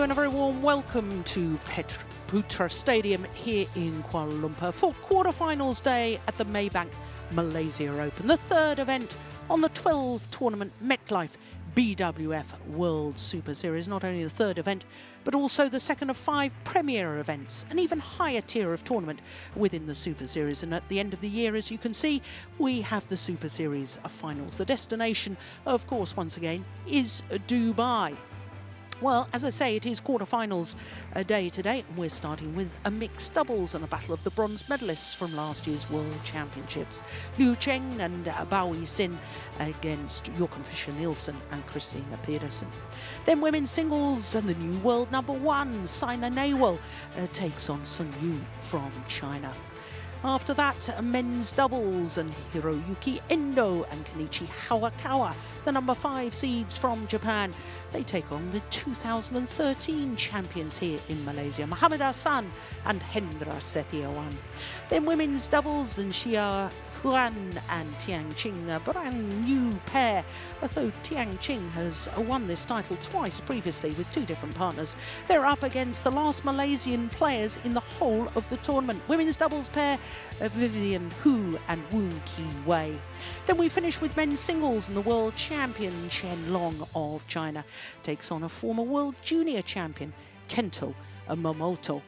Hello and a very warm welcome to Putra Stadium here in Kuala Lumpur for quarterfinals day at the Maybank Malaysia Open, the third event on the 12 tournament MetLife BWF World Super Series. Not only the third event, but also the second of 5 premier events, an even higher tier of tournament within the Super Series. And at the end of the year, as you can see, we have the Super Series of finals. The destination, of course, once again, is Dubai. Well, as I say, it is quarterfinals day today, and we're starting with a mixed doubles and a battle of the bronze medalists from last year's World Championships. Cheng and Yixin against Fischer, Nielsen and Christinna Pedersen. Then women's singles and the new world #1, Saina Nehwal, takes on Sun Yu from China. After that, men's doubles and Hiroyuki Endo and Kenichi Hawakawa, the #5 seeds from Japan. They take on the 2013 champions here in Malaysia, Muhammad Hassan and Hendra Setiawan. Then women's doubles and Xia Huan and Tiang Qing, a brand new pair, although Tiang Qing has won this title twice previously with 2 different partners. They're up against the last Malaysian players in the whole of the tournament. Women's doubles pair, Vivian Hu and Wu Ki Wei. Then we finish with men's singles, and the world champion Chen Long of China takes on a former world junior champion, Kento Momoto.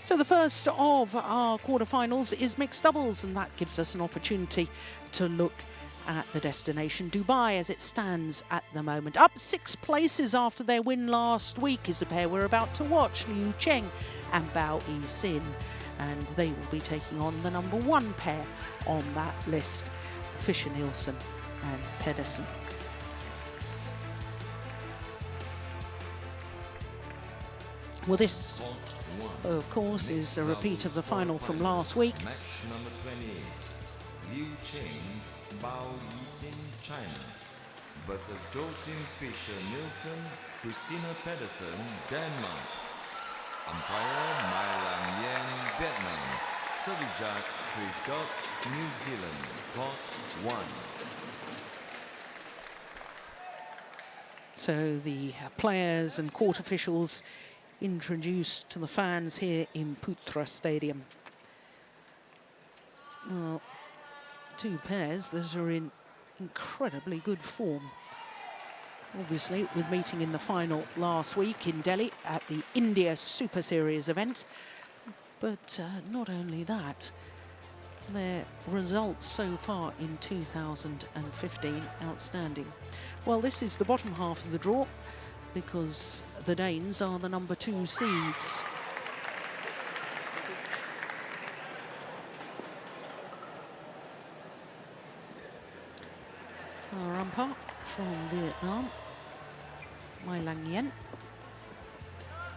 So the first of our quarterfinals is mixed doubles, and that gives us an opportunity to look at the destination Dubai as it stands at the moment. Up 6 places after their win last week is a pair we're about to watch, Liu Cheng and Bao Yixin, and they will be taking on the #1 pair on that list, Fischer, Nielsen and Pedersen. Well, this, of course, is a repeat of the final from last week. Match number 20, Liu Cheng, Bao Yixin, China, versus Josephine Fischer Nielsen, Christinna Pedersen, Denmark. Umpire Mai Lang Yen, Vietnam. Service judge Trish Gott, New Zealand. Court 1. So the players and court officials introduced to the fans here in Putra Stadium. Well, 2 pairs that are in incredibly good form. Obviously, with meeting in the final last week in Delhi at the India Super Series event. But not only that, their results so far in 2015 outstanding. Well, this is the bottom half of the draw, because the Danes are the #2 seeds. Our umpire from Vietnam, Mai Lang Yen.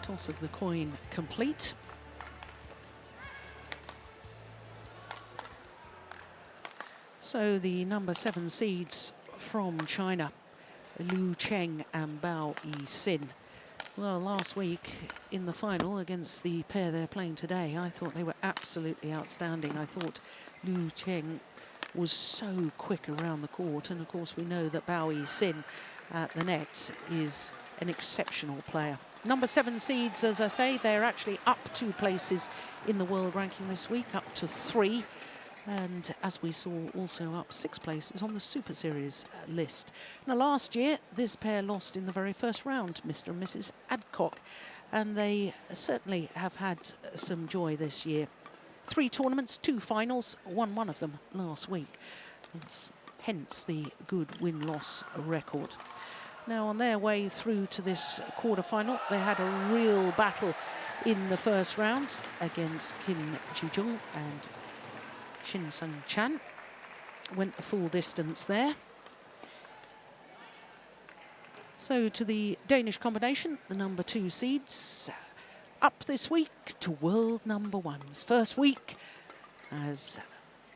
Toss of the coin complete. So the #7 seeds from China, Liu Cheng and Bao Yixin. Well, last week in the final against the pair they're playing today, I thought they were absolutely outstanding. I thought Liu Cheng was so quick around the court, and of course we know that Bao Yixin at the net is an exceptional player. #7 seeds, as I say, they're actually up 2 places in the world ranking this week, up to 3. And as we saw, also up 6 places on the Super Series list. Now, last year, this pair lost in the very first round, Mr. and Mrs. Adcock, and they certainly have had some joy this year. 3 tournaments, 2 finals, won 1 of them last week. Hence the good win-loss record. Now, on their way through to this quarterfinal, they had a real battle in the first round against Kim Ji-jung and Shin Sung-chan. Went the full distance there. So to the Danish combination, the #2 seeds, up this week to world #1s. First week as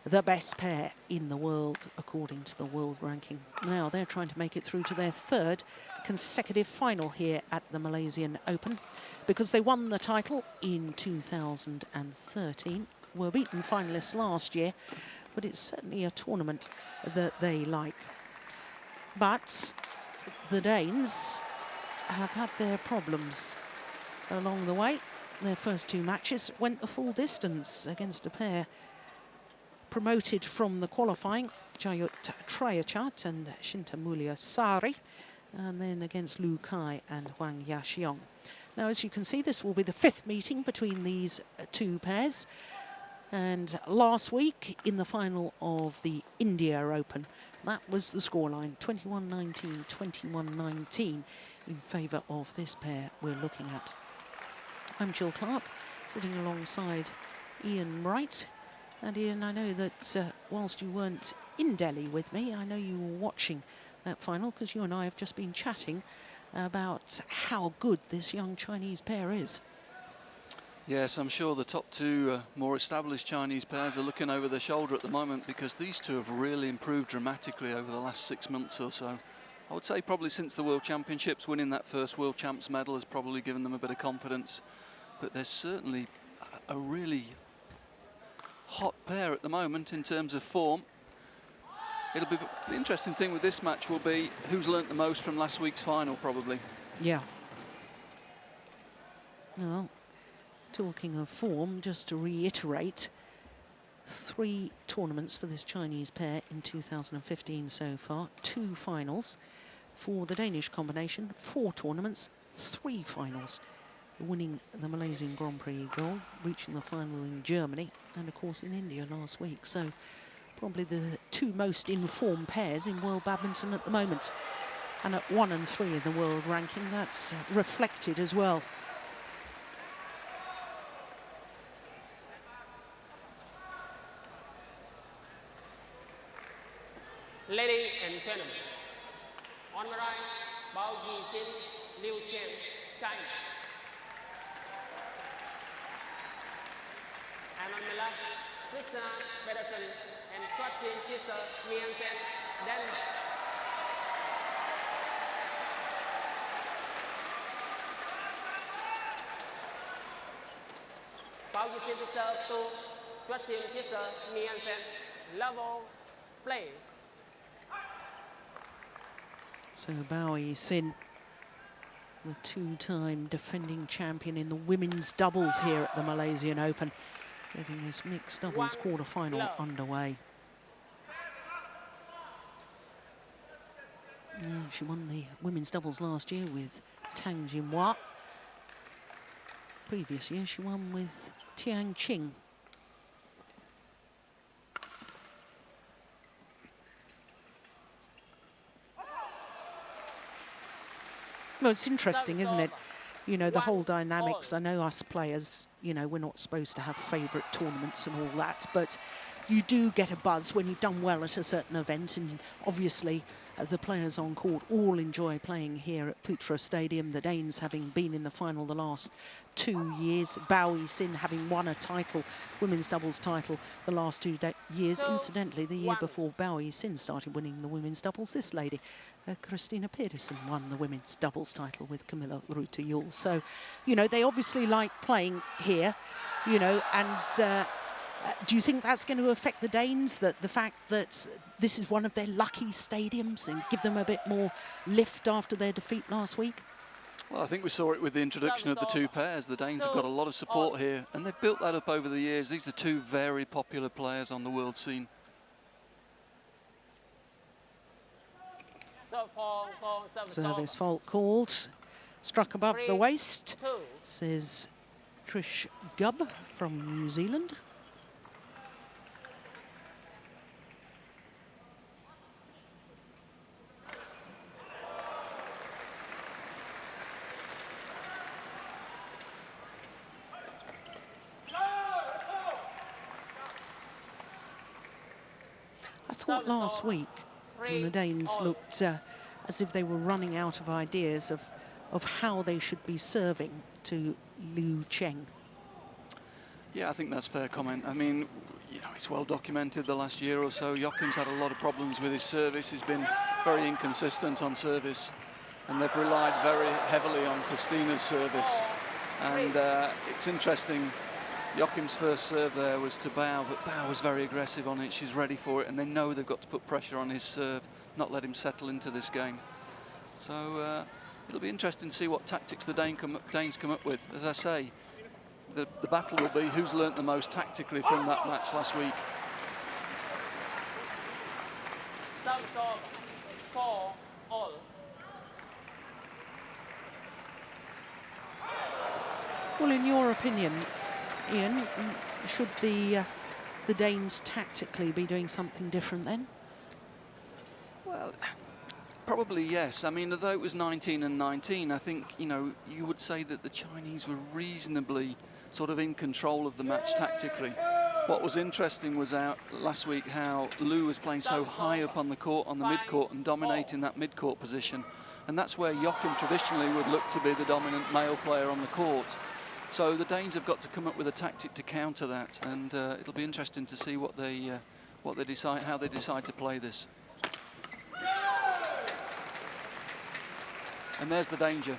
the best pair in the world, according to the world ranking. Now they're trying to make it through to their 3rd consecutive final here at the Malaysian Open, because they won the title in 2013. Were beaten finalists last year, but it's certainly a tournament that they like. But the Danes have had their problems along the way. Their first two matches went the full distance against a pair promoted from the qualifying, Jayut Trayachat and Shintamulia Sari, and then against Lu Kai and Huang Yaxiong. Now, as you can see, this will be the fifth meeting between these two pairs. And last week, in the final of the India Open, that was the scoreline, 21-19, 21-19, in favour of this pair we're looking at. I'm Jill Clark, sitting alongside Ian Wright. And Ian, I know that whilst you weren't in Delhi with me, I know you were watching that final, because you and I have just been chatting about how good this young Chinese pair is. Yes, I'm sure the top two more established Chinese pairs are looking over their shoulder at the moment, because these two have really improved dramatically over the last 6 months or so. I would say probably since the World Championships, winning that first World Champs medal has probably given them a bit of confidence. But there's certainly a really hot pair at the moment in terms of form. It'll be the interesting thing with this match will be who's learnt the most from last week's final, probably. Yeah. Well, talking of form, just to reiterate, 3 tournaments for this Chinese pair in 2015 so far, 2 finals. For the Danish combination, 4 tournaments, 3 finals. Winning the Malaysian Grand Prix gold, reaching the final in Germany, and of course in India last week. So probably the 2 most informed pairs in world badminton at the moment. And at 1 and 3 in the world ranking, that's reflected as well. Ladies and gentlemen, on the right, Yixin, Cheng, China. And on the left, Christinna, and Fischer, Nielsen, Denmark. Yixin to serve to Fischer, Nielsen, level, play. So Yixin, the 2-time defending champion in the women's doubles here at the Malaysian Open, getting this mixed doubles quarter-final underway. Yeah, she won the women's doubles last year with Tang Jinhua. Previous year she won with Tian Qing. Well, it's interesting, isn't it? You know, the whole dynamics. I know us players, you know, we're not supposed to have favourite tournaments and all that, but you do get a buzz when you've done well at a certain event, and obviously the players on court all enjoy playing here at Putra Stadium, the Danes having been in the final the last 2 years, Yixin having won a title, women's doubles title, the last 2 years. Incidentally, the year before Yixin started winning the women's doubles, this lady, Christinna Pedersen, won the women's doubles title with Camilla Ruta-Yul. So, you know, they obviously like playing here, you know, and do you think that's going to affect the Danes, that the fact that this is one of their lucky stadiums, and give them a bit more lift after their defeat last week? Well, I think we saw it with the introduction of the 2 pairs. The Danes have got a lot of support here, and they've built that up over the years. These are 2 very popular players on the world scene. Service fault called. Struck above the waist, says Trish Gubb from New Zealand. I thought last week the Danes looked as if they were running out of ideas of how they should be serving to Liu Cheng. Yeah, I think that's a fair comment. I mean, you know, it's well documented the last year or so. Joachim's had a lot of problems with his service. He's been very inconsistent on service, and they've relied very heavily on Christinna's service. And it's interesting, Joachim's first serve there was to Bao, but Bao was very aggressive on it. She's ready for it, and they know they've got to put pressure on his serve, not let him settle into this game. So it'll be interesting to see what tactics the Danes come up with. As I say, the battle will be who's learnt the most tactically from that match last week. Service over. 4-all. Well, in your opinion, Ian, should the Danes tactically be doing something different then? Well, probably yes. I mean, although it was 19 and 19, I think, you know, you would say that the Chinese were reasonably sort of in control of the match tactically. What was interesting was out last week how Liu was playing so high up on the court, on the mid-court, and dominating that mid-court position. And that's where Joachim traditionally would look to be the dominant male player on the court. So the Danes have got to come up with a tactic to counter that, and it'll be interesting to see what they decide, how they decide to play this. And there's the danger.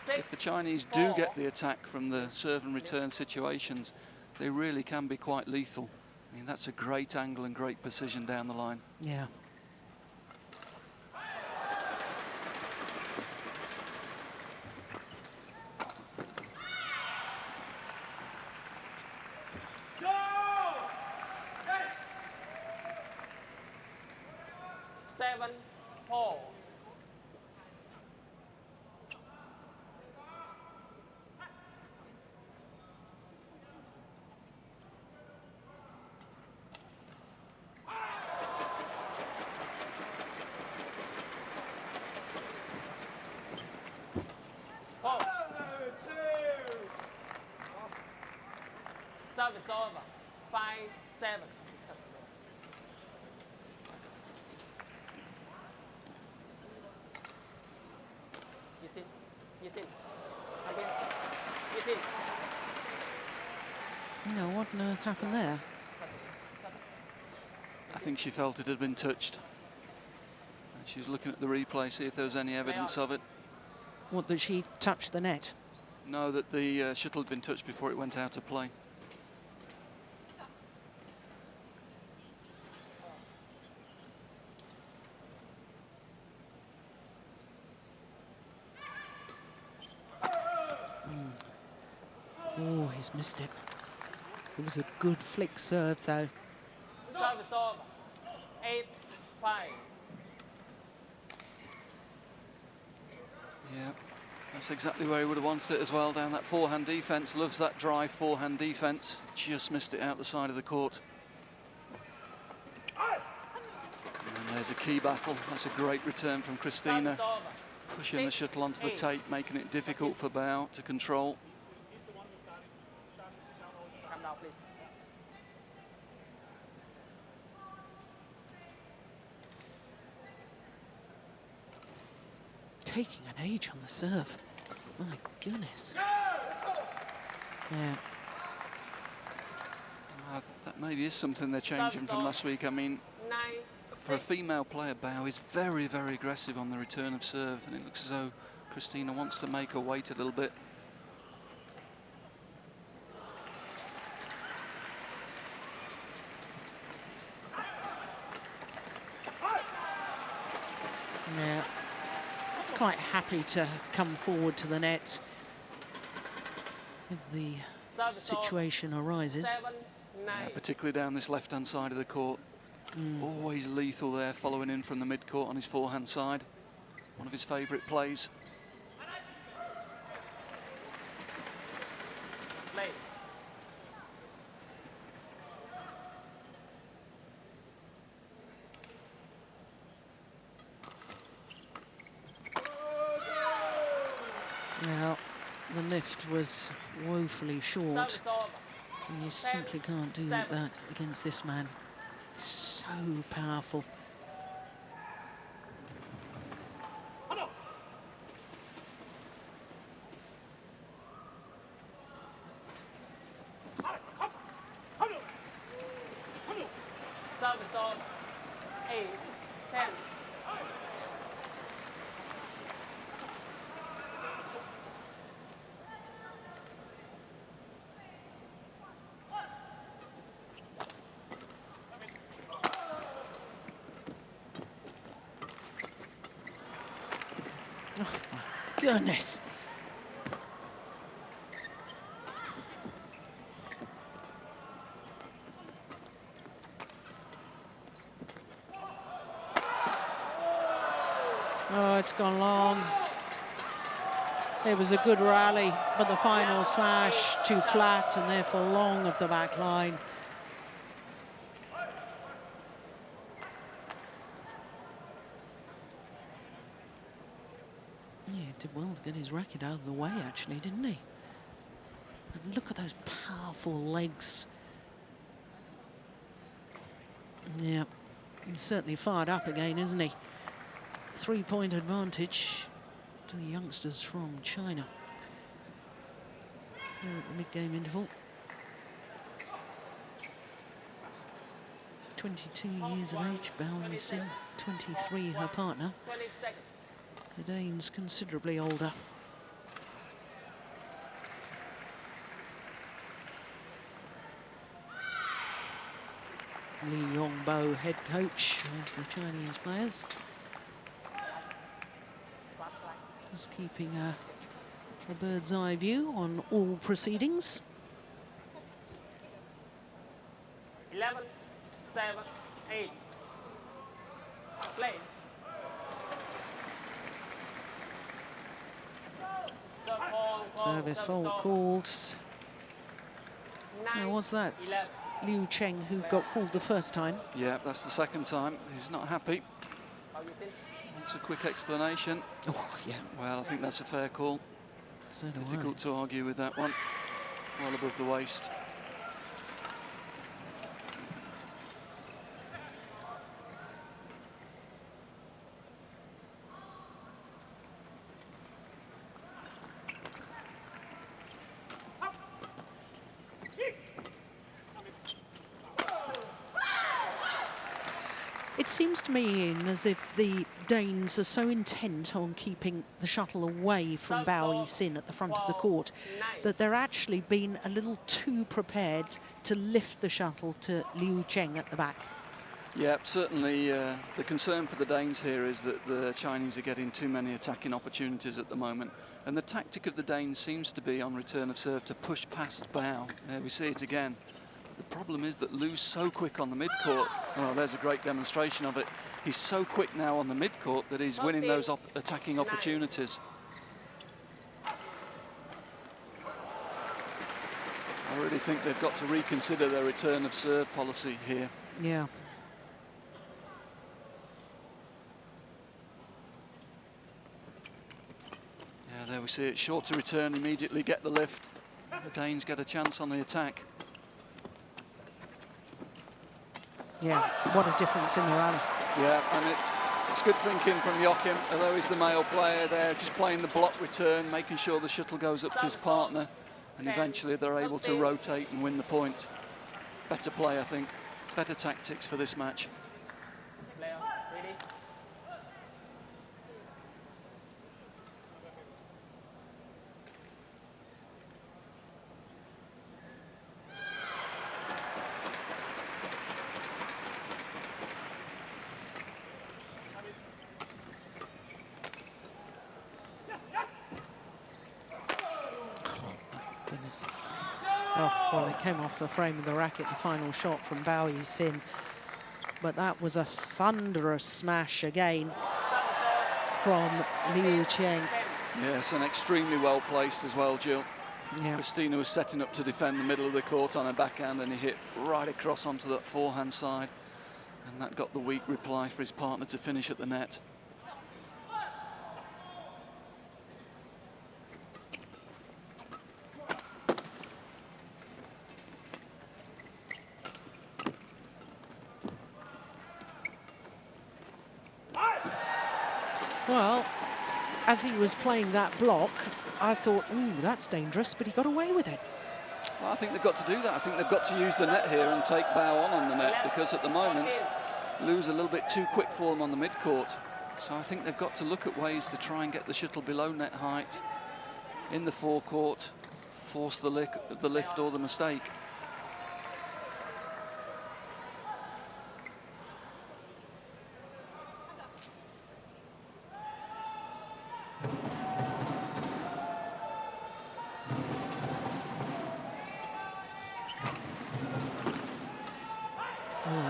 If the Chinese do get the attack from the serve and return situations, they really can be quite lethal. I mean, that's a great angle and great precision down the line. Yeah. Service over. 5-7. Yixin. Again. Yixin. No, what on earth happened there? I think she felt it had been touched. And she was looking at the replay, see if there was any evidence of it. What, that she touched the net? No, that the shuttle had been touched before it went out of play. Oh, he's missed it. It was a good flick serve, though. Service over. 8-5. Yeah, that's exactly where he would have wanted it as well, down that forehand defence. Loves that drive forehand defence. Just missed it out the side of the court. And there's a key battle. That's a great return from Christinna. Pushing the shuttle onto the tape, making it difficult for Bao to control. Come down, please. Taking an age on the serve. My goodness. Yeah. That maybe is something they're changing from last week. I mean, for a female player, Bao is very, very aggressive on the return of serve, and it looks as though Christinna wants to make her wait a little bit. Yeah. Quite happy to come forward to the net if the situation arises. 7-9. Yeah, particularly down this left-hand side of the court. Always lethal there, following in from the mid-court on his forehand side. One of his favourite plays. Play. Well, the lift was woefully short. Service over. And you simply can't do that against this man. So powerful. Service over. 8-10. goodness. Oh, it's gone long. It was a good rally, but the final smash too flat and therefore long of the back line. Yeah, he did well to get his racket out of the way, actually, didn't he? And look at those powerful legs. Yeah, he's certainly fired up again, isn't he? 3-point advantage to the youngsters from China. Here at the mid-game interval. 22 years of age, Bao Yixin, 23, her partner. 20 seconds. The Dane's considerably older. Li Yongbo, head coach of the Chinese players. Just keeping a bird's eye view on all proceedings. 11, 7, 8. Play. Service fault called. Now, was that Liu Cheng who got called the first time? Yeah, that's the second time. He's not happy. That's a quick explanation. Oh, yeah. Well, I think that's a fair call. So do Difficult to argue with that one. Well above the waist. It seems to me, Ian, as if the Danes are so intent on keeping the shuttle away from Bao Yixin at the front of the court that they're actually been a little too prepared to lift the shuttle to Liu Cheng at the back. Yeah, certainly the concern for the Danes here is that the Chinese are getting too many attacking opportunities at the moment. And the tactic of the Danes seems to be on return of serve to push past Bao. We see it again. The problem is that Liu's so quick on the mid-court. Oh, there's a great demonstration of it. He's so quick now on the mid-court that he's winning those attacking opportunities. I really think they've got to reconsider their return of serve policy here. Yeah. Yeah, there we see it. Short to return, immediately get the lift. The Danes get a chance on the attack. Yeah, what a difference in the rally. Yeah, and it's good thinking from Joachim, although he's the male player there, just playing the block return, making sure the shuttle goes up to his partner, and eventually they're able to rotate and win the point. Better play, I think. Better tactics for this match. Player, ready? Goodness. Oh, well, it came off the frame of the racket, the final shot from Bao Yixin. But that was a thunderous smash again from Liu Cheng. Yes, and extremely well placed as well, Jill. Yeah. Christinna was setting up to defend the middle of the court on her backhand, and he hit right across onto that forehand side. And that got the weak reply for his partner to finish at the net. Well, as he was playing that block, I thought, ooh, that's dangerous, but he got away with it. Well, I think they've got to do that. I think they've got to use the net here and take Bao on the net, because at the moment, Liu's a little bit too quick for him on the mid-court. So I think they've got to look at ways to try and get the shuttle below net height in the forecourt, force the lift or the mistake.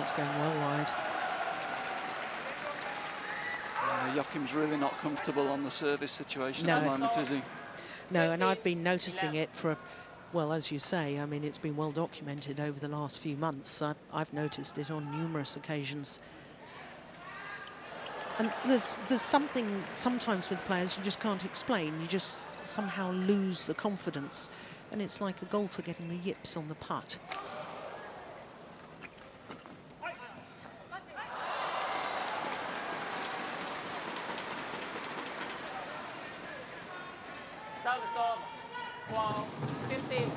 That's going well wide. Joachim's really not comfortable on the service situation at the moment, is he? No, and I've been noticing it for, well, as you say, I mean, it's been well documented over the last few months. I've noticed it on numerous occasions. And there's something sometimes with players you just can't explain. You just somehow lose the confidence. And it's like a golfer getting the yips on the putt. Service over. 12-15.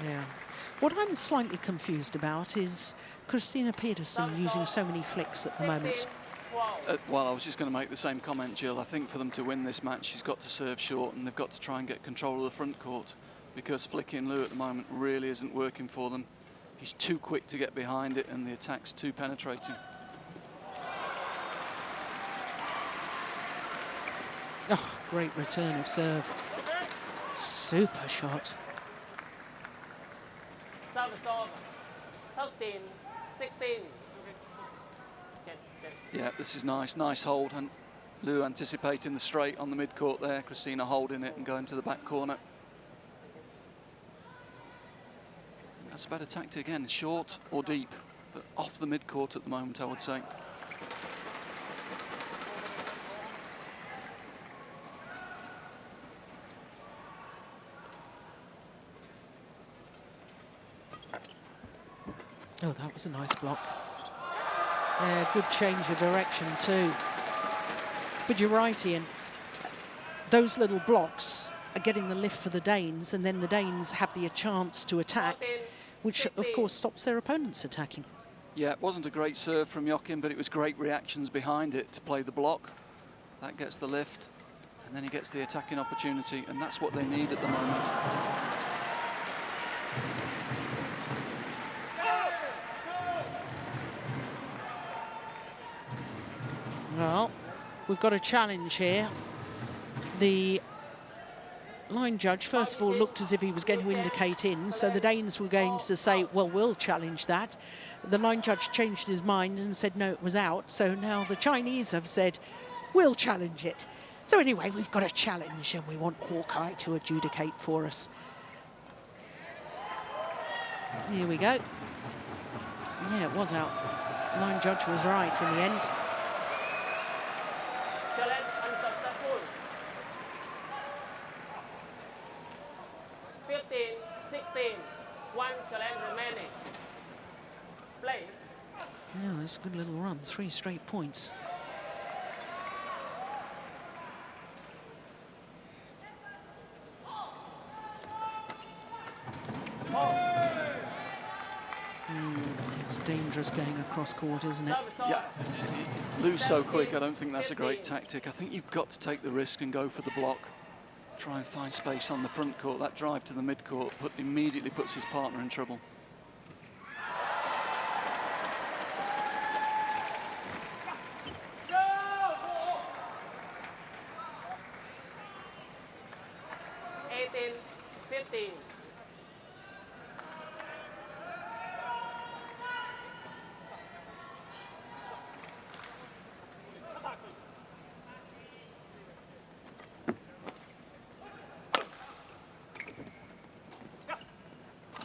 Yeah. What I'm slightly confused about is Christinna Pedersen using so many flicks at the moment. Well, I was just going to make the same comment, Jill. I think for them to win this match, she's got to serve short, and they've got to try and get control of the front court, because flicking Liu at the moment really isn't working for them. He's too quick to get behind it, and the attack's too penetrating. Oh, great return of serve. Super shot. Service over. 13-16. Yeah, this is nice. Nice hold. And Liu anticipating the straight on the mid-court there. Christinna holding it and going to the back corner. That's a better tactic again. Short or deep, but off the mid-court at the moment, I would say. Oh, that was a nice block. Yeah, good change of direction too. But you're right, Ian. Those little blocks are getting the lift for the Danes, and then the Danes have the chance to attack, which of course stops their opponents attacking. Yeah, it wasn't a great serve from Joachim, but it was great reactions behind it to play the block. That gets the lift, and then he gets the attacking opportunity, and that's what they need at the moment. Well, we've got a challenge here. The line judge, first of all, looked as if he was going to indicate in, so the Danes were going to say, well, we'll challenge that. The line judge changed his mind and said, no, it was out. So now the Chinese have said, we'll challenge it. So anyway, we've got a challenge, and we want Hawkeye to adjudicate for us. Here we go. Yeah, it was out. The line judge was right in the end. Challenge unsuccessful. 15-16. One challenge remaining. Play. No, that's a good little run. 3 straight points. It's dangerous going across court, isn't it? Yeah, Liu's so quick, I don't think that's a great tactic. I think you've got to take the risk and go for the block. Try and find space on the front court. That drive to the mid-court immediately puts his partner in trouble.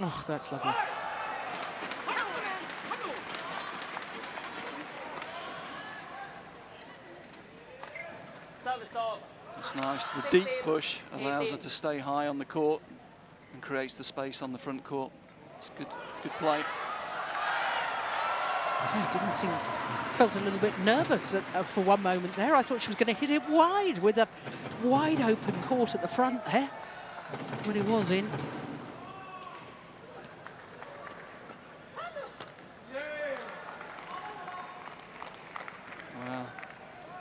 Oh, that's lovely. It's nice. The deep push allows her to stay high on the court and creates the space on the front court. It's good play. I didn't think, felt a little bit nervous for one moment there. I thought she was going to hit it wide with a wide open court at the front there, but it was in. Well,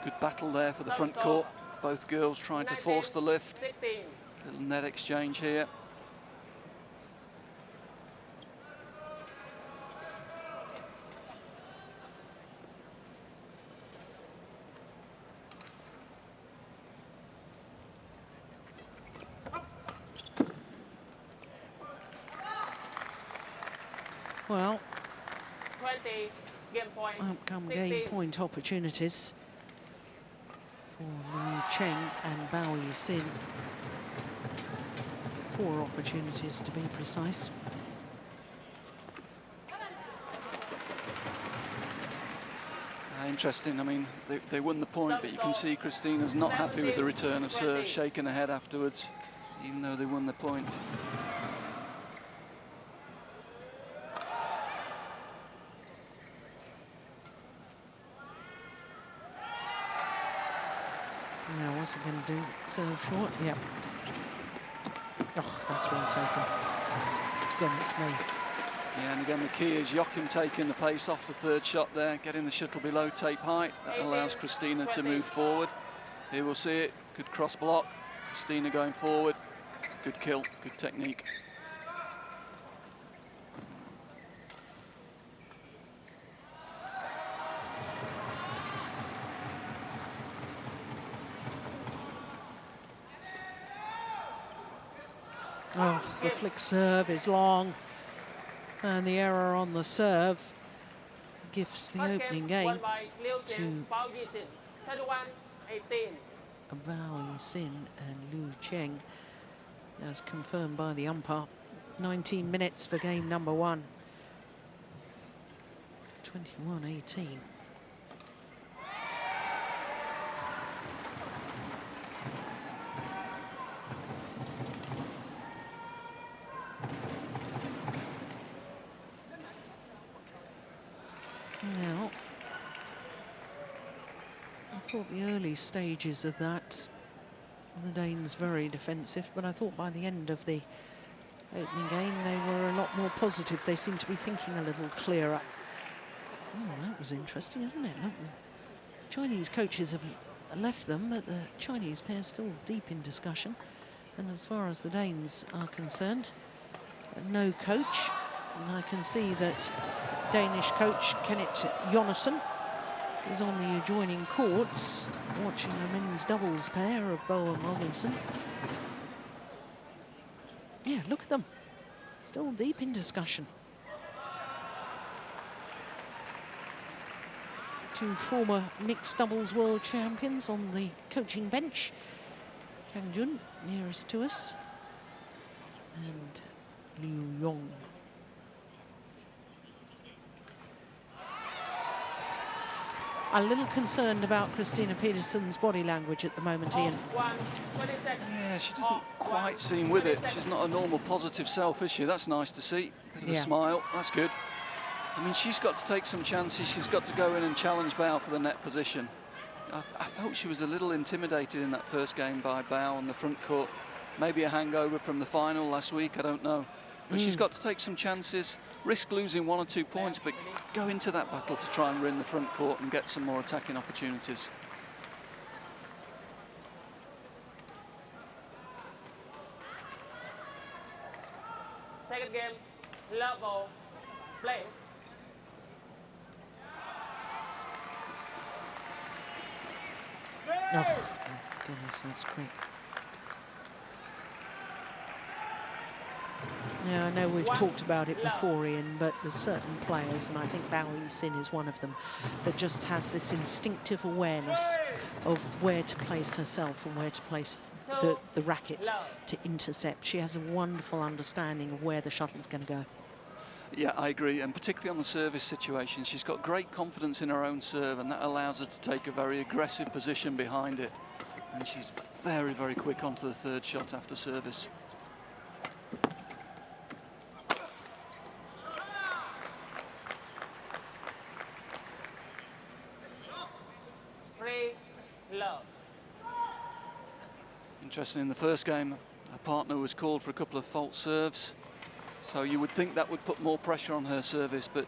good battle there for the front court. Both girls trying to force the lift. Little net exchange here. Well, 20, game point. outcome 16. game point opportunities for Liu Cheng and Bao Yixin. 4 opportunities to be precise. Interesting. I mean, they won the point, but you can see Christina's not happy with the return of serve, shaking her head afterwards, even though they won the point. Now, what's it going to do? Serve short? Yep. Oh, that's well taken. Goodness me. Yeah, and again, the key is Joachim taking the pace off the third shot there, getting the shuttle below tape height. That allows Christinna to move forward. Here we'll see it. Good cross block. Christinna going forward. Good kill, good technique. Oh, the flick serve is long. And the error on the serve gives the opening game to Bao Yixin and Liu Cheng, as confirmed by the umpire. 19 minutes for game number 1. 21-18. Now, I thought the early stages of that, the Danes very defensive, but I thought by the end of the opening game they were a lot more positive. They seemed to be thinking a little clearer. Oh, that was interesting, isn't it? Look, the Chinese coaches have left them, but the Chinese pair still deep in discussion. And as far as the Danes are concerned, no coach. And I can see that Danish coach Kenneth Jonassen is on the adjoining courts watching a men's doubles pair of Bo and Robinson. Yeah, look at them. Still deep in discussion. 2 former mixed doubles world champions on the coaching bench. Chang Jun, nearest to us, and Liu Yong. A little concerned about Christinna Pedersen's body language at the moment, Ian. Yeah, she doesn't quite seem with it. She's not a normal positive self, is she? That's nice to see. Bit of a smile, that's good. I mean, she's got to take some chances. She's got to go in and challenge Bao for the net position. I felt she was a little intimidated in that first game by Bao on the front court. Maybe a hangover from the final last week, I don't know. But she's got to take some chances, risk losing 1 or 2 points, but go into that battle to try and win the front court and get some more attacking opportunities. Second game, level, play. Oh, my goodness, that's quick. Yeah, I know we've talked about it before, Ian, but there's certain players, and I think Bao Yixin is one of them, that just has this instinctive awareness of where to place herself and where to place the racket to intercept. She has a wonderful understanding of where the shuttle's going to go. Yeah, I agree, and particularly on the service situation, she's got great confidence in her own serve, and that allows her to take a very aggressive position behind it. And she's very, very quick onto the third shot after service. Interesting, in the first game, her partner was called for a couple of false serves. So you would think that would put more pressure on her service, but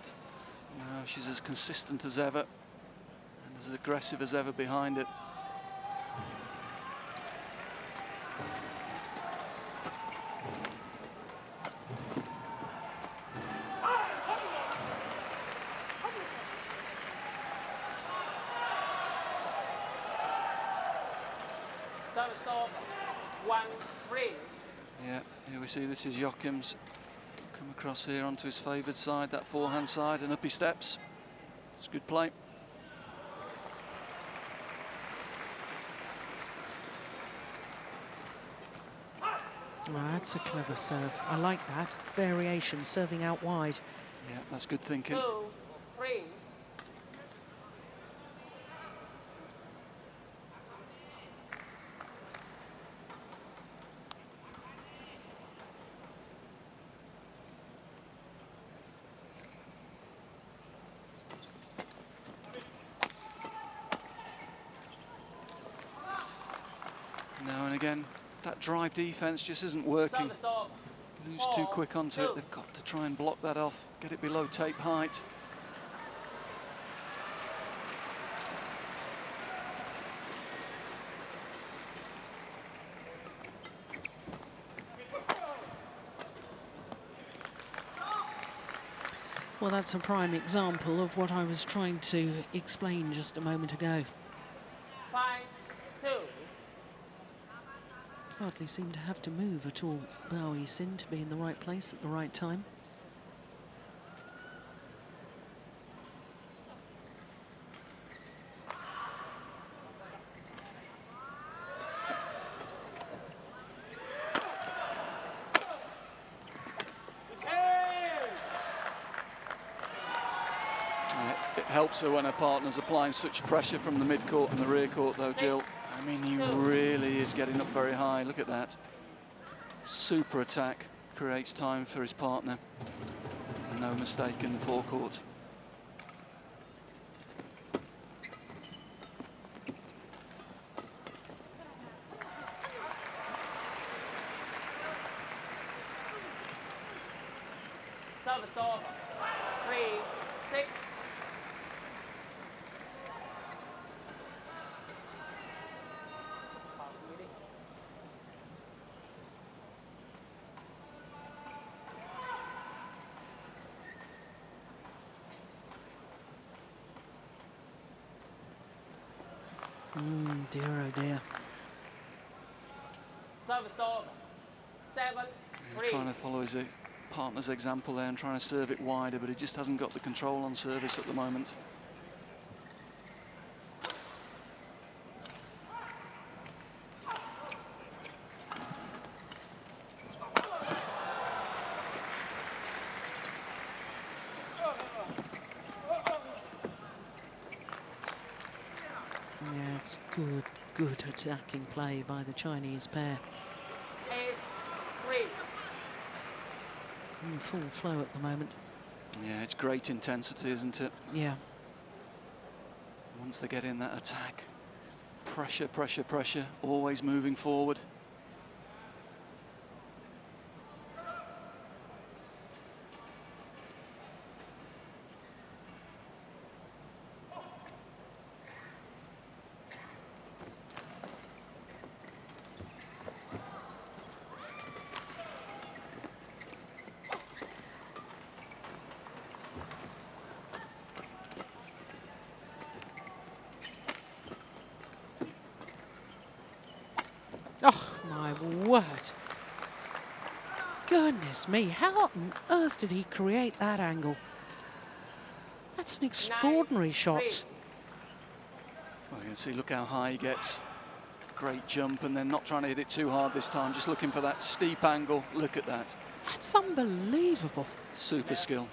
no, she's as consistent as ever and as aggressive as ever behind it. Service off, 1-3. Yeah, here we see this is Joachim's Come across here onto his favoured side, that forehand side, and up he steps. It's good play. Oh, that's a clever serve. I like that. Variation, serving out wide. Yeah, that's good thinking. 2-3. Now and again, that drive defence just isn't working. Serve. Lose too quick onto it. They've got to try and block that off, get it below tape height. Well, that's a prime example of what I was trying to explain just a moment ago. 5-2. Hardly seem to have to move at all, Bao Yixin, to be in the right place at the right time. It helps her when her partner's applying such pressure from the mid-court and the rear court, though, Jill. I mean, he really is getting up very high. Look at that. Super attack. Creates time for his partner. And no mistake in the forecourt. Serve is over. 3-6. Dear, oh dear. Serve is over. 7-3. Trying to follow his partner's example there and trying to serve it wider, but he just hasn't got the control on service at the moment. Yeah, it's good attacking play by the Chinese pair. 8-3. In full flow at the moment. Yeah, it's great intensity, isn't it? Yeah. Once they get in that attack, pressure, pressure, pressure, always moving forward. Oh, my word. Goodness me, how on earth did he create that angle? That's an extraordinary shot. Well, you can see, look how high he gets. Great jump, and then not trying to hit it too hard this time, just looking for that steep angle. Look at that. That's unbelievable. Super skill.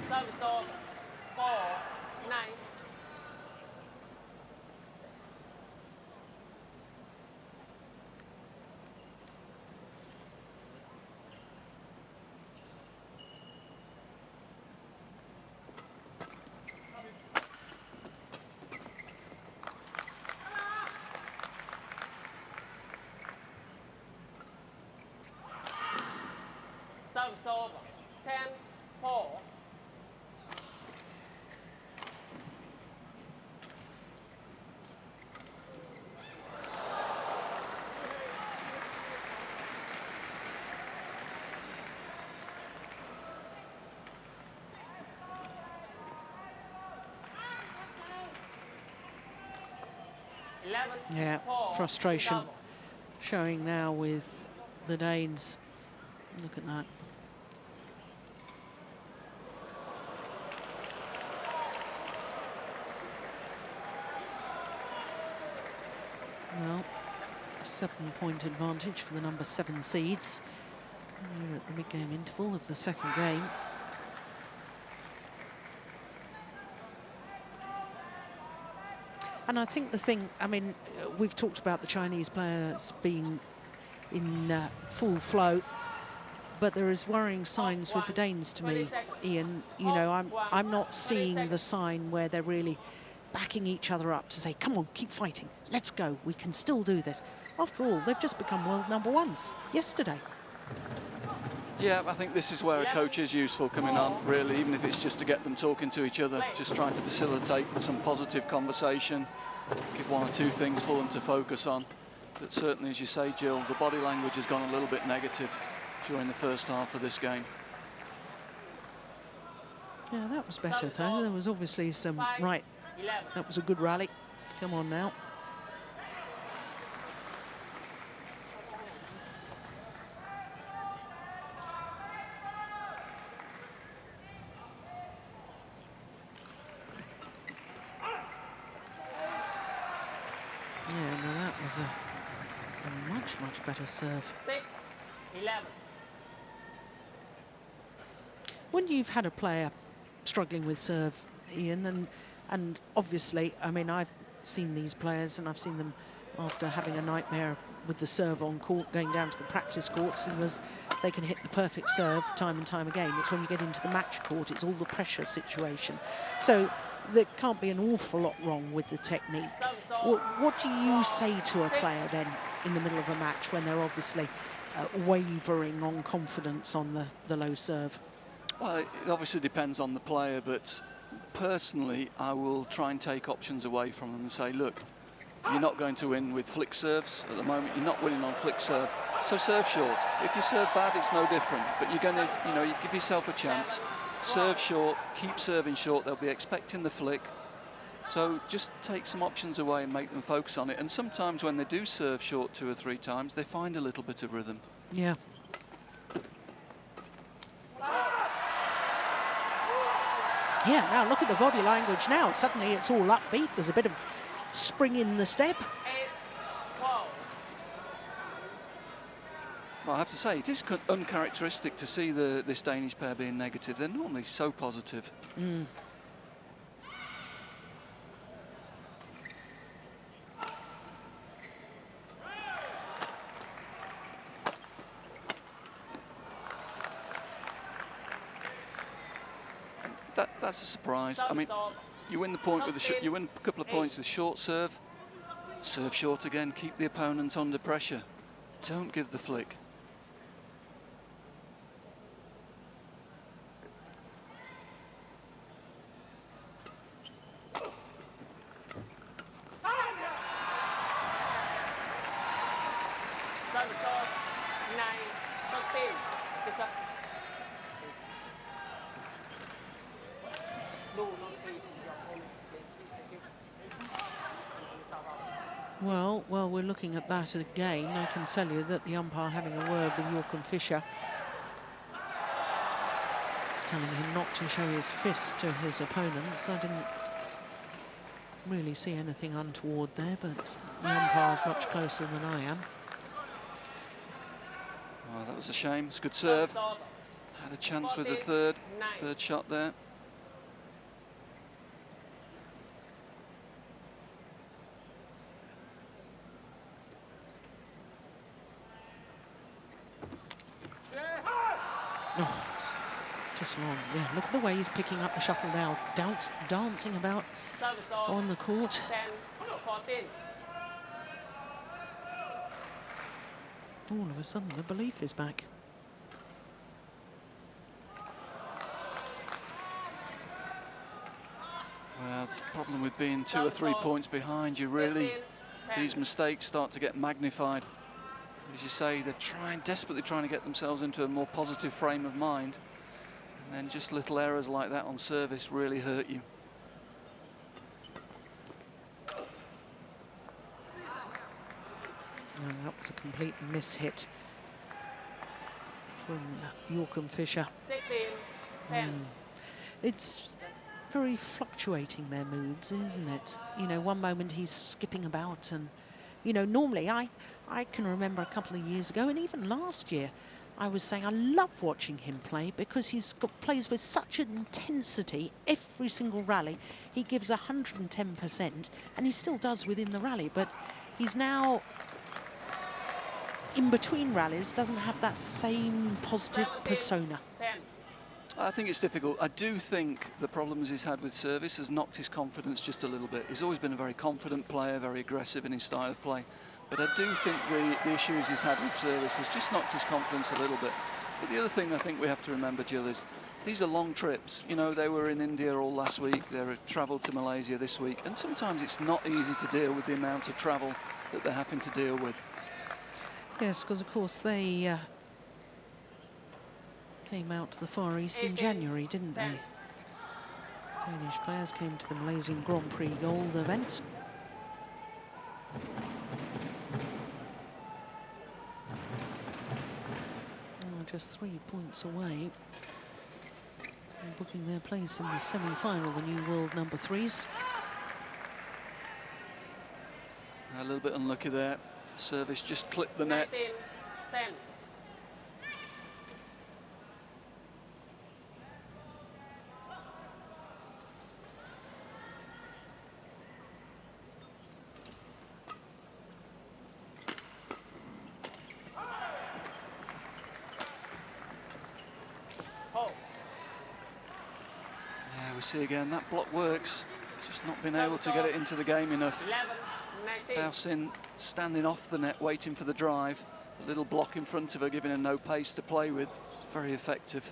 Serve is over. 4-9. Serve is over. 10-4. 11. Yeah, 4 frustration double. showing now with the Danes. Look at that. Well, 7-point advantage for the number 7 seeds. We're at the mid-game interval of the second game. And I think the thing, I mean, we've talked about the Chinese players being in full flow, but there is worrying signs with the Danes to me, Ian. You know, I'm not seeing the sign where they're really backing each other up to say, come on, keep fighting, let's go, we can still do this. After all, they've just become world #1s yesterday. Yeah, I think this is where a coach is useful coming on, really, even if it's just to get them talking to each other, just trying to facilitate some positive conversation, give 1 or 2 things for them to focus on. But certainly, as you say, Jill, the body language has gone a little bit negative during the first half of this game. Yeah, that was better, though. There was obviously some... Right, that was a good rally. Come on now. Yeah, no, that was a much, much better serve. 6-11. When you've had a player struggling with serve, Ian, and obviously, I mean, I've seen these players and I've seen them after having a nightmare with the serve on court, going down to the practice courts, and they can hit the perfect serve time and time again. It's when you get into the match court, it's all the pressure situation. So there can't be an awful lot wrong with the technique. What do you say to a player then in the middle of a match when they're obviously wavering on confidence on the low serve? Well, it obviously depends on the player, but personally, I will try and take options away from them and say, look, you're not going to win with flick serves at the moment. You're not winning on flick serve, so serve short. If you serve bad, it's no different. But you're going to, you give yourself a chance. Serve short, keep serving short. They'll be expecting the flick. So just take some options away and make them focus on it. And sometimes when they do serve short 2 or 3 times, they find a little bit of rhythm. Yeah. Yeah, now look at the body language now. Suddenly it's all upbeat. There's a bit of spring in the step. 8-12. Well, I have to say, it is uncharacteristic to see this Danish pair being negative. They're normally so positive. Mm. That's a surprise. I mean, you win the point with you win a couple of points with short serve. Serve short again. Keep the opponent under pressure. Don't give the flick. Well, we're looking at that again. I can tell you that the umpire having a word with Yixin Fischer, telling him not to show his fist to his opponents. I didn't really see anything untoward there, but the umpire's much closer than I am. Oh, that was a shame. It's a good serve. Had a chance with the third shot there. Oh, just long. Yeah, look at the way he's picking up the shuttle now, dancing about on the court. 10-14. All of a sudden, the belief is back. Well, that's the problem with being 2 or 3 points behind. You really, these mistakes start to get magnified. As you say, they're desperately trying to get themselves into a more positive frame of mind. And then just little errors like that on service really hurt you. It's a complete mishit from Joachim Fischer. 16-10. It's very fluctuating, their moods, isn't it? You know, one moment he's skipping about and, you know, normally I can remember a couple of years ago and even last year, I was saying I love watching him play because plays with such an intensity every single rally. He gives 110%, and he still does within the rally, but he's now in between rallies doesn't have that same positive persona. 10. I think it's difficult. I do think the problems he's had with service has knocked his confidence just a little bit. He's always been a very confident player, very aggressive in his style of play. But I do think the issues he's had with service has just knocked his confidence a little bit. But the other thing I think we have to remember, Jill, is these are long trips. You know, they were in India all last week. They're travelled to Malaysia this week. And sometimes it's not easy to deal with the amount of travel that they're having to deal with. Yes, because of course they came out to the Far East in January, didn't they? Danish players came to the Malaysian Grand Prix Gold event. Oh, just 3 points away from booking their place in the semi-final, the new world number 3s. A little bit unlucky there. Service just clipped the net. 19-10. Yeah, we see again that block works. Just not been able to get it into the game enough. 11-19. Yixin standing off the net, waiting for the drive. A little block in front of her, giving her no pace to play with. Very effective.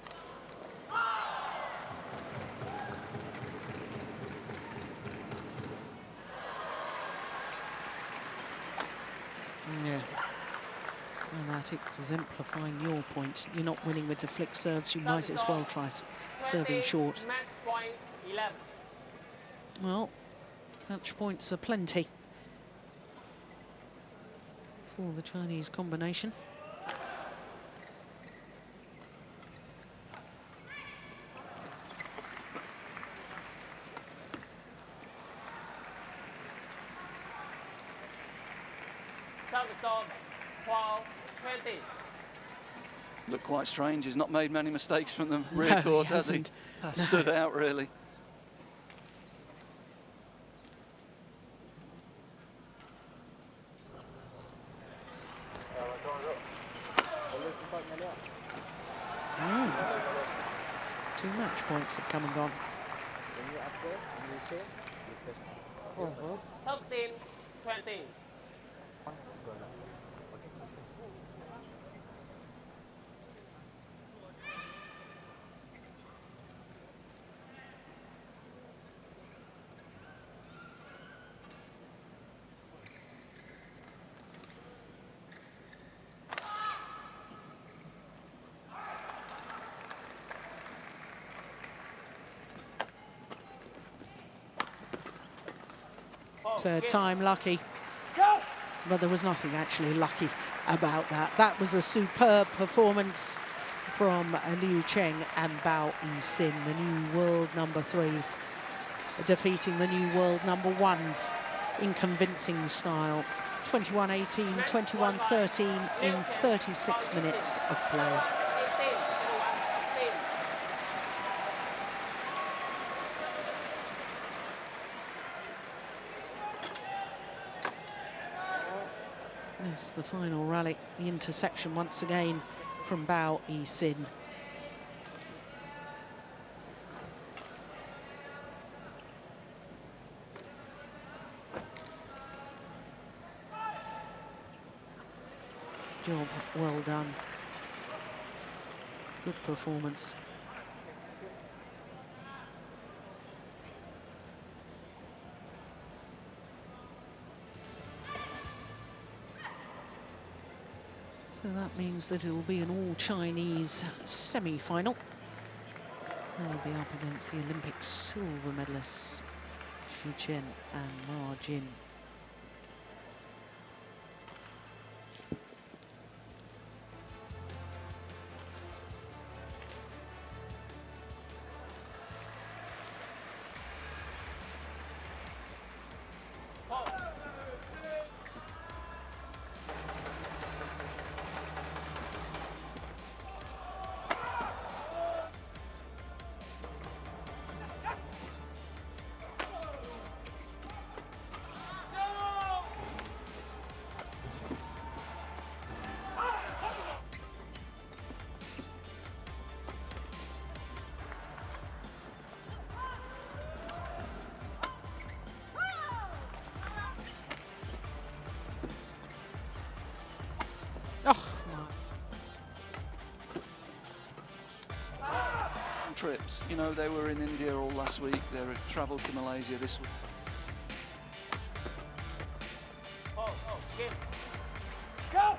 Yeah. Well, that exemplifying your point. You're not winning with the flick serves. You might as well try serving short. Match point 11. Well, match points are plenty for the Chinese combination. Service 12-20. Looked quite strange. He's not made many mistakes from the rear court, has he? That stood out, really. Two match points have come and gone. 13-20. Third time lucky. But there was nothing actually lucky about that. That was a superb performance from Liu Cheng and Bao Yixin, the new world number 3s, defeating the new world number 1s in convincing style. 21-18, 21-13 in 36 minutes of play. It's the final rally, the intersection once again from Bao Yixin. Job well done. Good performance. So that means that it will be an all-Chinese semi-final. They'll be up against the Olympic silver medalists, Xu Chen and Ma Jin. trips. You know, they were in India all last week. They travelled to Malaysia this week. Oh, game. Go!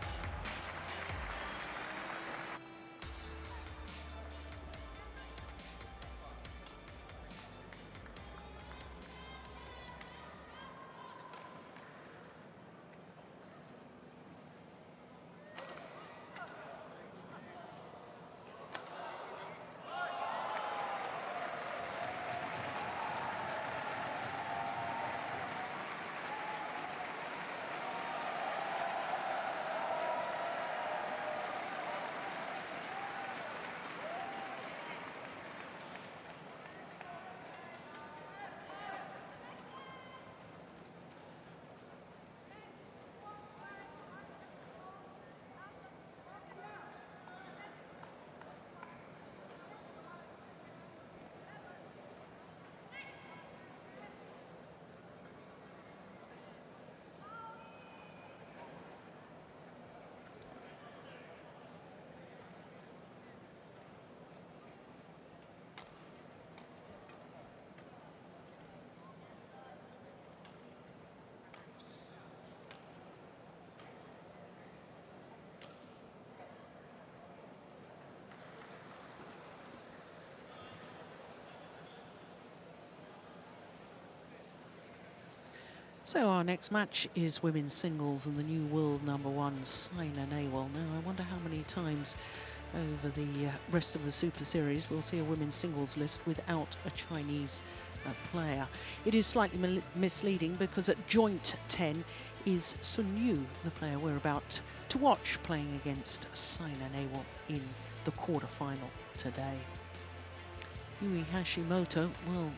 So our next match is women's singles and the new world #1, Saina Nehwal. Now, I wonder how many times over the rest of the Super Series we'll see a women's singles list without a Chinese player. It is slightly misleading because at joint 10 is Sun Yu, the player we're about to watch, playing against Saina Nehwal in the quarter-final today. Yui Hashimoto, well,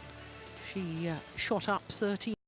she shot up 13.